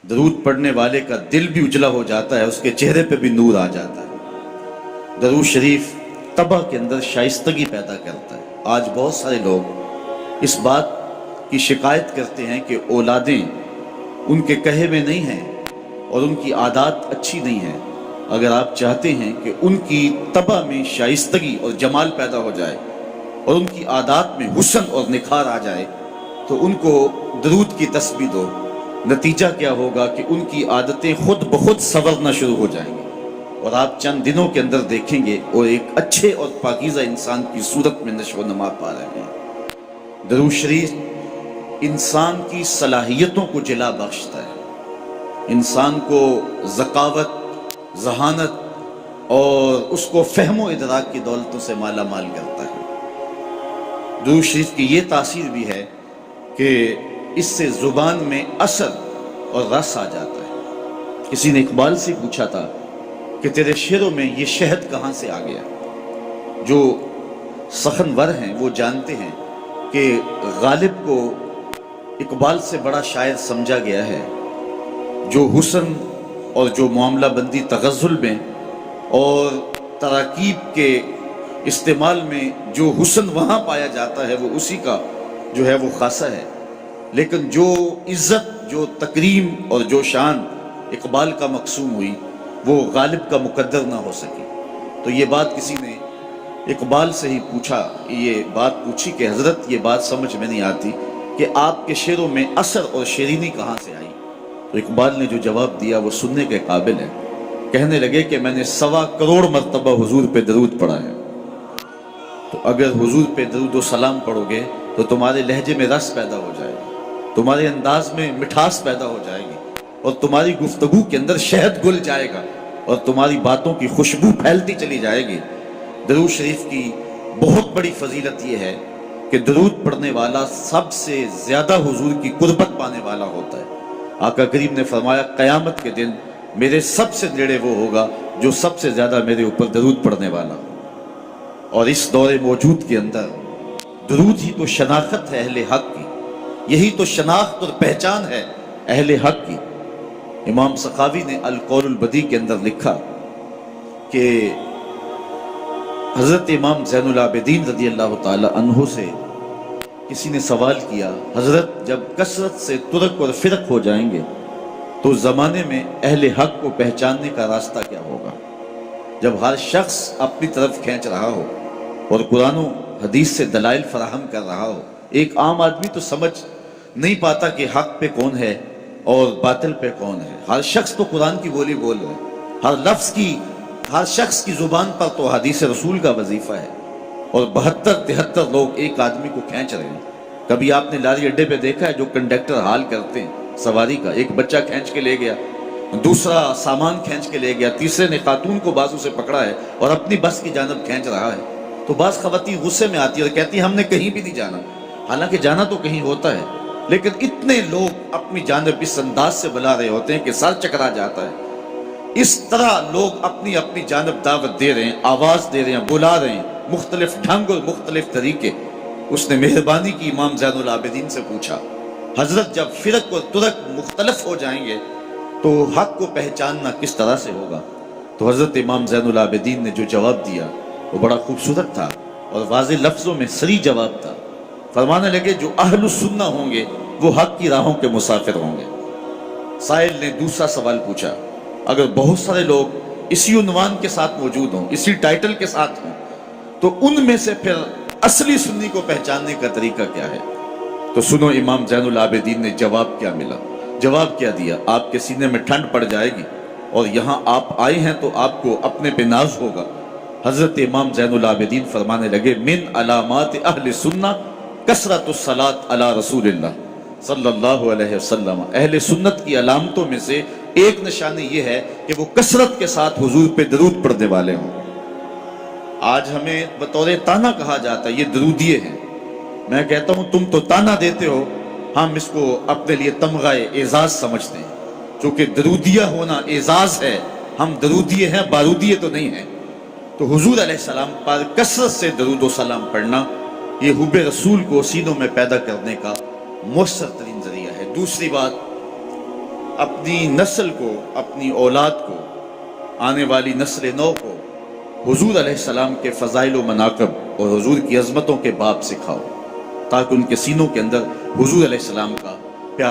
درود پڑھنے والے کا دل بھی اجلا ہو جاتا ہے، اس کے چہرے پہ بھی نور آ جاتا ہے۔ درود شریف طبع کے اندر شائستگی پیدا کرتا ہے۔ آج بہت سارے لوگ اس بات کی شکایت کرتے ہیں کہ اولادیں ان کے کہے میں نہیں ہیں اور ان کی عادات اچھی نہیں ہیں۔ اگر آپ چاہتے ہیں کہ ان کی طبع میں شائستگی اور جمال پیدا ہو جائے اور ان کی عادات میں حسن اور نکھار آ جائے تو ان کو درود کی تسبیح دو۔ نتیجہ کیا ہوگا کہ ان کی عادتیں خود بخود سنورنا شروع ہو جائیں گی اور آپ چند دنوں کے اندر دیکھیں گے اور ایک اچھے اور پاکیزہ انسان کی صورت میں نشو و نما پا رہے ہیں۔ درود شریف انسان کی صلاحیتوں کو جلا بخشتا ہے، انسان کو ذکاوت، ذہانت اور اس کو فہم و ادراک کی دولتوں سے مالا مال کرتا ہے۔ درود شریف کی یہ تاثیر بھی ہے کہ اس سے زبان میں اثر اور رس آ جاتا ہے۔ کسی نے اقبال سے پوچھا تھا کہ تیرے شعروں میں یہ شہد کہاں سے آ گیا؟ جو سخنور ہیں وہ جانتے ہیں کہ غالب کو اقبال سے بڑا شاعر سمجھا گیا ہے، جو حسن اور جو معاملہ بندی تغزل میں اور تراکیب کے استعمال میں جو حسن وہاں پایا جاتا ہے وہ اسی کا جو ہے وہ خاصہ ہے، لیکن جو عزت، جو تکریم اور جو شان اقبال کا مقسوم ہوئی وہ غالب کا مقدر نہ ہو سکی۔ تو یہ بات کسی نے اقبال سے ہی پوچھا، یہ بات پوچھی کہ حضرت یہ بات سمجھ میں نہیں آتی کہ آپ کے شعروں میں اثر اور شیرینی کہاں سے آئی؟ تو اقبال نے جو جواب دیا وہ سننے کے قابل ہے۔ کہنے لگے کہ میں نے 1.25 کروڑ مرتبہ حضور پہ درود پڑھا ہے، تو اگر حضور پہ درود و سلام پڑھو گے تو تمہارے لہجے میں رس پیدا ہو جائے گا، تمہارے انداز میں مٹھاس پیدا ہو جائے گی اور تمہاری گفتگو کے اندر شہد گل جائے گا اور تمہاری باتوں کی خوشبو پھیلتی چلی جائے گی۔ درود شریف کی بہت بڑی فضیلت یہ ہے کہ درود پڑھنے والا سب سے زیادہ حضور کی قربت پانے والا ہوتا ہے۔ آقا کریم نے فرمایا قیامت کے دن میرے سب سے نیڑے وہ ہوگا جو سب سے زیادہ میرے اوپر درود پڑھنے والا ہو۔ اور اس دور موجود کے اندر درود ہی تو شناخت ہے اہل حق کی، یہی تو شناخت اور پہچان ہے اہل حق کی۔ امام سخاوی نے القول البدیع کے اندر لکھا کہ حضرت امام زین العابدین رضی اللہ تعالی عنہ سے کسی نے سوال کیا، حضرت جب کثرت سے ترک اور فرق ہو جائیں گے تو زمانے میں اہل حق کو پہچاننے کا راستہ کیا ہوگا؟ جب ہر شخص اپنی طرف کھینچ رہا ہو اور قرآن و حدیث سے دلائل فراہم کر رہا ہو، ایک عام آدمی تو سمجھ نہیں پاتا کہ حق پہ کون ہے اور باطل پہ کون ہے۔ ہر شخص تو قرآن کی بولی بول رہا ہے، ہر لفظ کی، ہر شخص کی زبان پر تو حدیث رسول کا وظیفہ ہے، اور 72-73 لوگ ایک آدمی کو کھینچ رہے ہیں۔ کبھی آپ نے لاری اڈے پہ دیکھا ہے جو کنڈکٹر حال کرتے ہیں سواری کا، ایک بچہ کھینچ کے لے گیا، دوسرا سامان کھینچ کے لے گیا، تیسرے نے خاتون کو بازو سے پکڑا ہے اور اپنی بس کی جانب کھینچ رہا ہے، تو بعض خواتین غصے میں آتی ہے اور کہتی ہیں ہم نے کہیں بھی نہیں جانا، حالانکہ جانا تو کہیں ہوتا ہے، لیکن اتنے لوگ اپنی جانب اس انداز سے بلا رہے ہوتے ہیں کہ سر چکرا جاتا ہے۔ اس طرح لوگ اپنی اپنی جانب دعوت دے رہے ہیں، آواز دے رہے ہیں، بلا رہے ہیں، مختلف ڈھنگ اور مختلف طریقے۔ اس نے مہربانی کی امام زین العابدین سے پوچھا، حضرت جب فرق اور ترک مختلف ہو جائیں گے تو حق کو پہچاننا کس طرح سے ہوگا؟ تو حضرت امام زین العابدین نے جو جواب دیا وہ بڑا خوبصورت تھا اور واضح لفظوں میں صریح جواب تھا۔ فرمانے لگے جو اہل السنہ ہوں گے وہ حق کی راہوں کے مسافر ہوں گے۔ سائل نے دوسرا سوال پوچھا، اگر بہت سارے لوگ اسی عنوان کے ساتھ موجود ہوں، اسی ٹائٹل کے ساتھ ہوں، تو ان میں سے پھر اصلی سنی کو پہچاننے کا طریقہ کیا ہے؟ تو سنو امام زین العابدین نے جواب کیا ملا، جواب کیا دیا، آپ کے سینے میں ٹھنڈ پڑ جائے گی اور یہاں آپ آئے ہیں تو آپ کو اپنے پہ ناز ہوگا۔ حضرت امام زین العابدین فرمانے لگے من علامات اہل سنہ کثرت الصلاۃ علی رسول اللہ صلی اللہ علیہ وسلم، اہل سنت کی علامتوں میں سے ایک نشانی یہ ہے کہ وہ کثرت کے ساتھ حضور پہ درود پڑھنے والے ہوں۔ آج ہمیں بطور تانا کہا جاتا ہے یہ درودیے ہیں، میں کہتا ہوں تم تو تانا دیتے ہو، ہم اس کو اپنے لیے تمغہ اعزاز سمجھتے ہیں، چونکہ درودیہ ہونا اعزاز ہے، ہم درودیے ہیں، بارودیے تو نہیں ہیں۔ تو حضور علیہ السلام پر کثرت سے درود و سلام پڑھنا یہ حب رسول کو سینوں میں پیدا کرنے کا مؤثر ترین ذریعہ ہے۔ دوسری بات، اپنی نسل کو، اپنی اولاد کو، آنے والی نسل نو کو حضور علیہ السلام کے فضائل و مناقب اور حضور کی عظمتوں کے باب سکھاؤ، تاکہ ان کے سینوں کے اندر حضور علیہ السلام کا